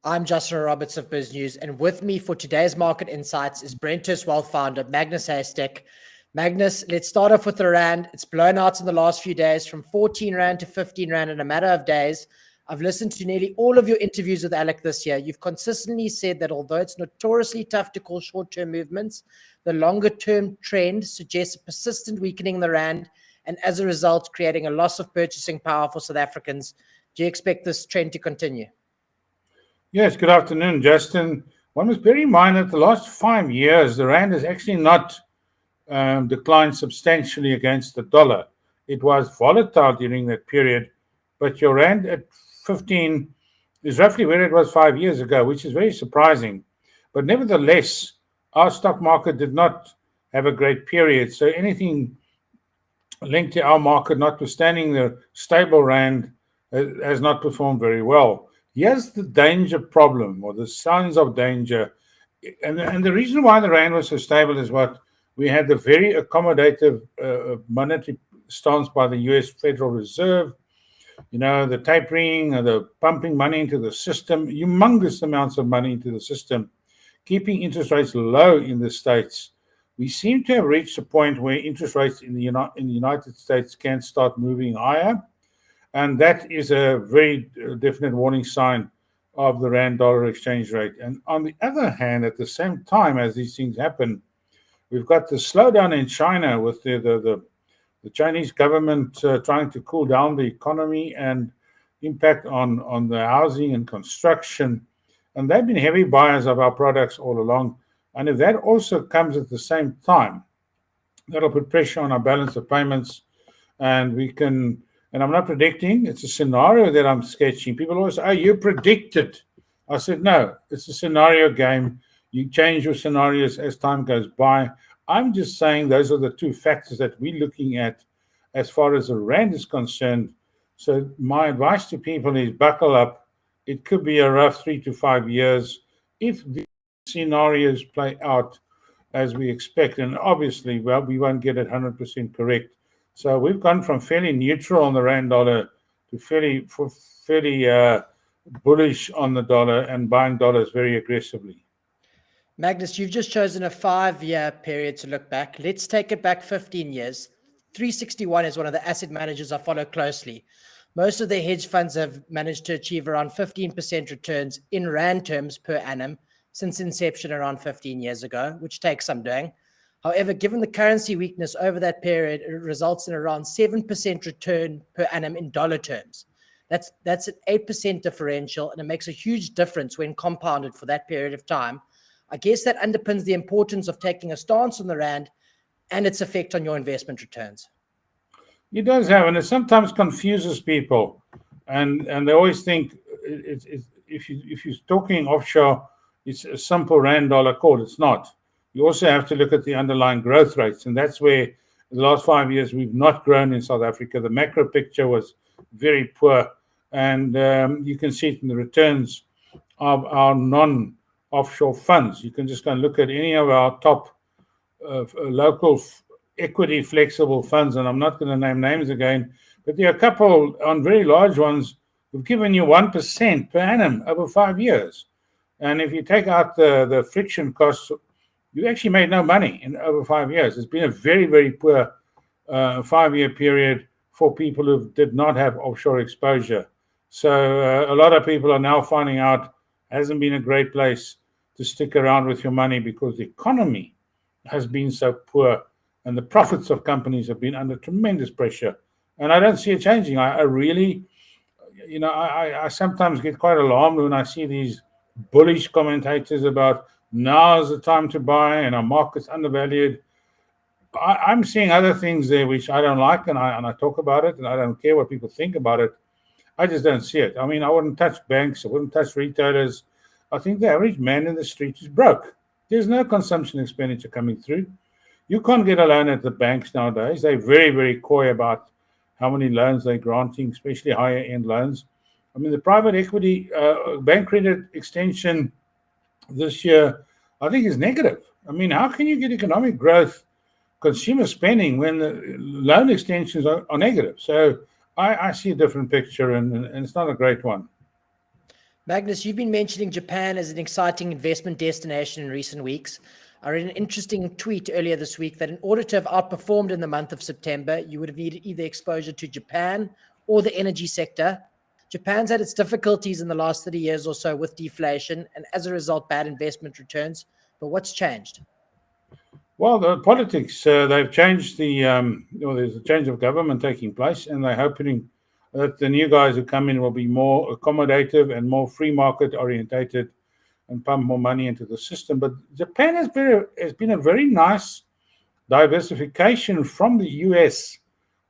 I'm Justin Roberts of BizNews, and with me for today's market insights is Brenthurst wealth founder Magnus Heystek. Magnus, let's start off with the rand. It's blown out in the last few days from 14 rand to 15 rand in a matter of days. I've listened to nearly all of your interviews with Alec this year. You've consistently said that although it's notoriously tough to call short-term movements, the longer-term trend suggests a persistent weakening in the rand, and as a result, creating a loss of purchasing power for South Africans. Do you expect this trend to continue? Yes, good afternoon, Justin. One must bear in mind that the last 5 years, the rand has actually not declined substantially against the dollar. It was volatile during that period, but your rand at 15 is roughly where it was 5 years ago, which is very surprising. But nevertheless, our stock market did not have a great period. So anything linked to our market, notwithstanding the stable rand, has not performed very well. Here's the danger problem, or the signs of danger. And the reason why the rand was so stable is what we had: the very accommodative monetary stance by the US Federal Reserve, the tapering, the pumping money into the system, humongous amounts of money into the system, keeping interest rates low in the States. We seem to have reached a point where interest rates in the United States can start moving higher. And that is a very definite warning sign of the rand-dollar exchange rate. And on the other hand, at the same time as these things happen, we've got the slowdown in China with the Chinese government trying to cool down the economy and impact on the housing and construction. And they've been heavy buyers of our products all along. And if that also comes at the same time, that'll put pressure on our balance of payments, and we can... And I'm not predicting, it's a scenario that I'm sketching. People always say, oh, you predicted. I said, no, it's a scenario game. You change your scenarios as time goes by. I'm just saying those are the two factors that we're looking at as far as the rand is concerned. So my advice to people is buckle up. It could be a rough 3 to 5 years if the scenarios play out as we expect. And obviously, well, we won't get it 100% correct. So we've gone from fairly neutral on the rand dollar to fairly bullish on the dollar and buying dollars very aggressively. Magnus, you've just chosen a 5-year period to look back. Let's take it back 15 years. 361 is one of the asset managers I follow closely. Most of their hedge funds have managed to achieve around 15% returns in rand terms per annum since inception around 15 years ago, which takes some doing. However, given the currency weakness over that period, it results in around 7% return per annum in dollar terms. That's an 8% differential, and it makes a huge difference when compounded for that period of time. I guess that underpins the importance of taking a stance on the rand and its effect on your investment returns. It does have, and it sometimes confuses people, and they always think if you're talking offshore, it's a simple rand dollar call. It's not. You also have to look at the underlying growth rates, and that's where the last 5 years we've not grown in South Africa. The macro picture was very poor, and you can see it in the returns of our non-offshore funds. You can just go and look at any of our top local equity flexible funds, and I'm not going to name names again, but there are a couple on very large ones who've given you 1% per annum over 5 years. And if you take out the friction costs, you actually made no money in over 5 years. It's been a very, very poor 5-year period for people who did not have offshore exposure. So a lot of people are now finding out it hasn't been a great place to stick around with your money because the economy has been so poor and the profits of companies have been under tremendous pressure. And I don't see it changing. I really, I sometimes get quite alarmed when I see these bullish commentators about now's the time to buy and our market's undervalued. I'm seeing other things there which I don't like, and I talk about it, and I don't care what people think about it. I just don't see it. I mean, I wouldn't touch banks. I wouldn't touch retailers. I think the average man in the street is broke. There's no consumption expenditure coming through. You can't get a loan at the banks nowadays. They're very, very coy about how many loans they're granting, especially higher-end loans. I mean, the private equity bank credit extension this year, I think, is negative. I mean, how can you get economic growth consumer spending when the loan extensions are negative. So I see a different picture, and it's not a great one. Magnus, you've been mentioning Japan as an exciting investment destination in recent weeks. I read an interesting tweet earlier this week that in order to have outperformed in the month of September, you would have needed either exposure to Japan or the energy sector. Japan's had its difficulties in the last 30 years or so with deflation, and as a result, bad investment returns. But what's changed? Well, the politics, they've changed there's a change of government taking place, and they're hoping that the new guys who come in will be more accommodative and more free market orientated and pump more money into the system. But Japan has been a very nice diversification from the US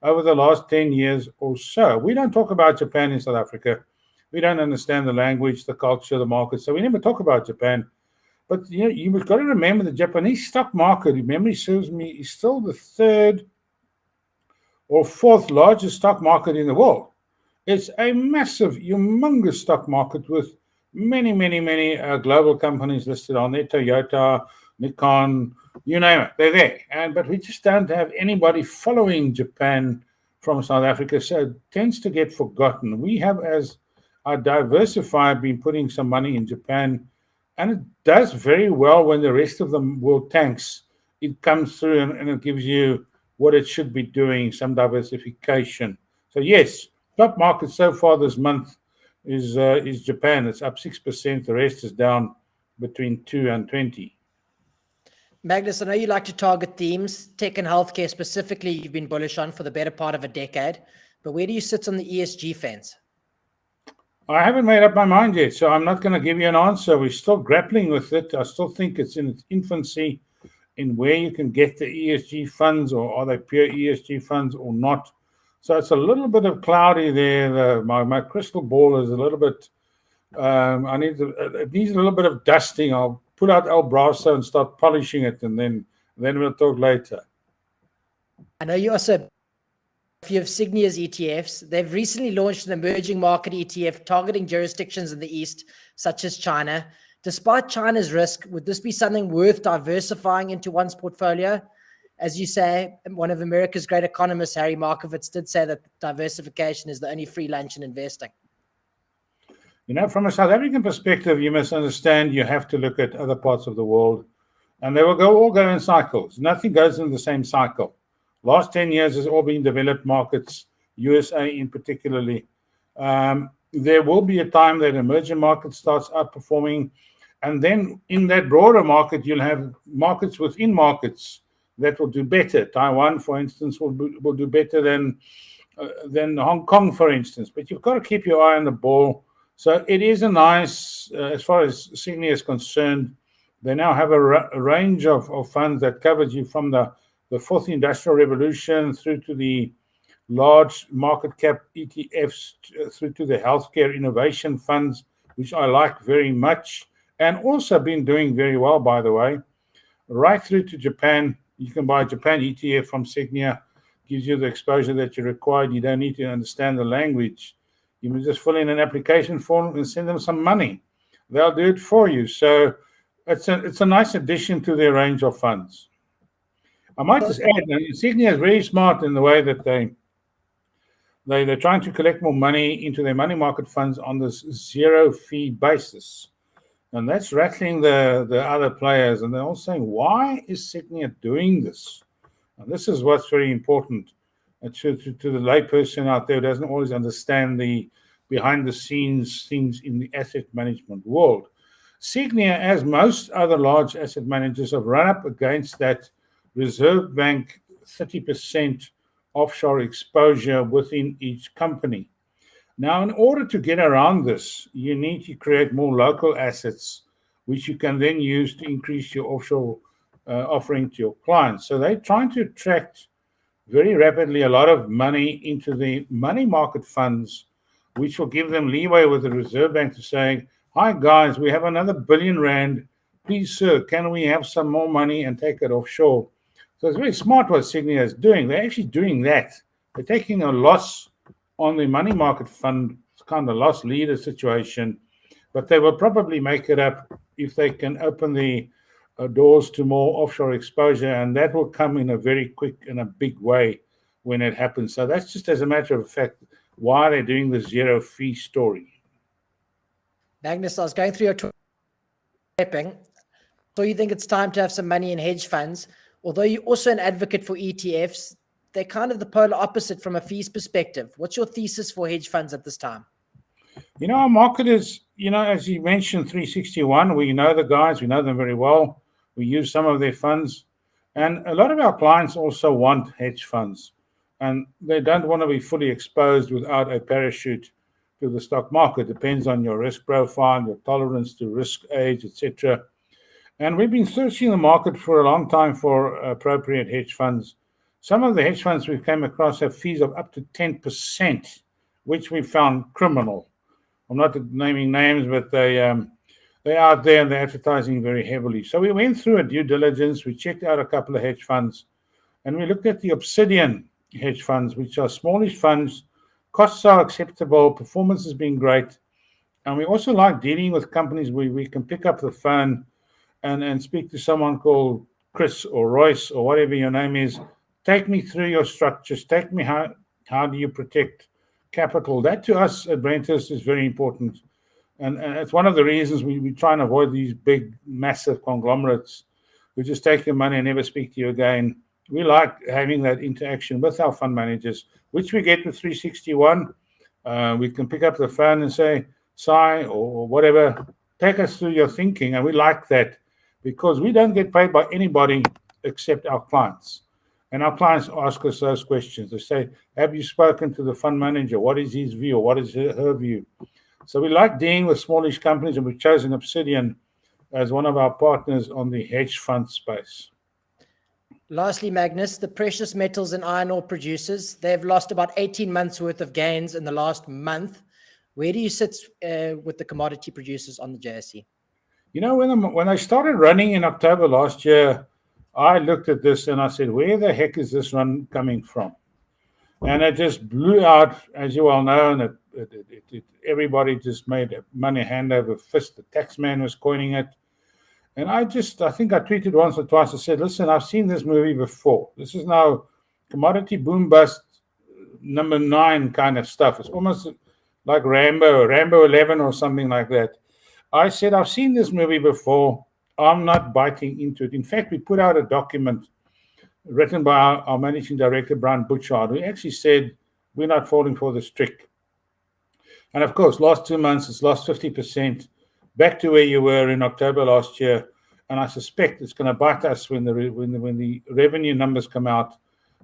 over the last 10 years or so. We don't talk about Japan in South Africa. We don't understand the language, the culture, the market, so we never talk about Japan. But you've got to remember the Japanese stock market, if memory serves me, is still the third or fourth largest stock market in the world. It's a massive, humongous stock market with many, many, many global companies listed on there. Toyota, Nikon, you name it, they're there. But we just don't have anybody following Japan from South Africa, so it tends to get forgotten. We have, as our diversifier, been putting some money in Japan, and it does very well when the rest of the world tanks. It comes through and it gives you what it should be doing, some diversification. So yes, top market so far this month is Japan. It's up 6%. The rest is down between 2 and 20. Magnus, I know you like to target themes. Tech and healthcare specifically, you've been bullish on for the better part of a decade. But where do you sit on the ESG fence? I haven't made up my mind yet, so I'm not going to give you an answer. We're still grappling with it. I still think it's in its infancy in where you can get the ESG funds, or are they pure ESG funds or not. So it's a little bit of cloudy there. My crystal ball is a little bit, it needs a little bit of dusting. I'll pull out El Brasso and start polishing it, and then we'll talk later. I know you also a few of Signia's ETFs. They've recently launched an emerging market ETF targeting jurisdictions in the East, such as China. Despite China's risk, would this be something worth diversifying into one's portfolio? As you say, one of America's great economists, Harry Markowitz, did say that diversification is the only free lunch in investing. From a South African perspective, you must understand you have to look at other parts of the world, and they will all go in cycles. Nothing goes in the same cycle. Last 10 years has all been developed markets, USA in particularly. There will be a time that emerging market starts outperforming, and then in that broader market, you'll have markets within markets that will do better. Taiwan, for instance, will do better than Hong Kong, for instance. But you've got to keep your eye on the ball. So it is a nice, as far as Signia is concerned, they now have a range of funds that covers you from the fourth industrial revolution through to the large market cap ETFs, through to the healthcare innovation funds, which I like very much, and also been doing very well, by the way, right through to Japan. You can buy a Japan ETF from Signia, gives you the exposure that you require. You don't need to understand the language. You can just fill in an application form and send them some money. They'll do it for you. So it's a nice addition to their range of funds. I might just add, Signia is very smart in the way that they're trying to collect more money into their money market funds on this zero fee basis. And that's rattling the other players. And they're all saying, why is Signia doing this? And this is what's very important to the layperson out there who doesn't always understand the behind the scenes things in the asset management world. Signia, as most other large asset managers, have run up against that Reserve Bank 30% offshore exposure within each company. Now, in order to get around this, you need to create more local assets, which you can then use to increase your offshore offering to your clients. So they're trying to attract very rapidly a lot of money into the money market funds, which will give them leeway with the Reserve Bank to say, hi, guys, we have another R1 billion. Please, sir, can we have some more money and take it offshore? So it's very smart what Signia is doing. They're actually doing that. They're taking a loss on the money market fund. It's kind of a loss leader situation, but they will probably make it up if they can open the doors to more offshore exposure, and that will come in a very quick and a big way when it happens. So that's just as a matter of fact why they're doing the zero fee story. Magnus, I was going through your prepping. So you think it's time to have some money in hedge funds, although you're also an advocate for ETFs. They're kind of the polar opposite from a fees perspective. What's your thesis for hedge funds at this time? Our market is, as you mentioned, 361. We know the guys, we know them very well. We use some of their funds. And a lot of our clients also want hedge funds. And they don't want to be fully exposed without a parachute to the stock market. Depends on your risk profile, your tolerance to risk, age, etc. And we've been searching the market for a long time for appropriate hedge funds. Some of the hedge funds we've came across have fees of up to 10%, which we found criminal. I'm not naming names, but they're out there and they're advertising very heavily. So we went through a due diligence. We checked out a couple of hedge funds, and we looked at the Obsidian hedge funds, which are smallish funds. Costs are acceptable. Performance has been great. And we also like dealing with companies where we can pick up the phone and speak to someone called Chris or Royce or whatever your name is. Take me through your structures. Take me how do you protect capital. That to us at Brenthurst is very important. And it's one of the reasons we try and avoid these big, massive conglomerates who just take your money and never speak to you again. We like having that interaction with our fund managers, which we get with 361. We can pick up the phone and say, Si, or whatever, take us through your thinking. And we like that because we don't get paid by anybody except our clients. And our clients ask us those questions. They say, have you spoken to the fund manager? What is his view? What is her view? So we like dealing with smallish companies, and we've chosen Obsidian as one of our partners on the hedge fund space. Lastly, Magnus, the precious metals and iron ore producers, they've lost about 18 months worth of gains in the last month. Where do you sit with the commodity producers on the JSE? When I started running in October last year, I looked at this and I said, where the heck is this run coming from? And it just blew out, as you all know, and everybody just made money hand over fist. The tax man was coining it. And I think I tweeted once or twice. I said, listen, I've seen this movie before. This is now commodity boom bust number 9 kind of stuff. It's almost like Rambo 11 or something like that. I said, I've seen this movie before. I'm not biting into it. In fact, we put out a document written by our managing director, Brian Butchard, who actually said, we're not falling for this trick. And of course, last 2 months, it's lost 50%, back to where you were in October last year. And I suspect it's going to bite us when the revenue numbers come out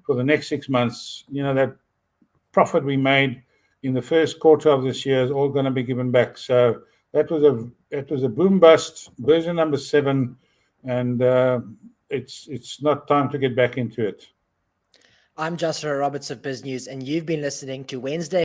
for the next 6 months. That profit we made in the first quarter of this year is all going to be given back. So that was a boom bust, version number 7, and it's not time to get back into it. I'm Justin Rowe-Roberts of BizNews, and you've been listening to Wednesday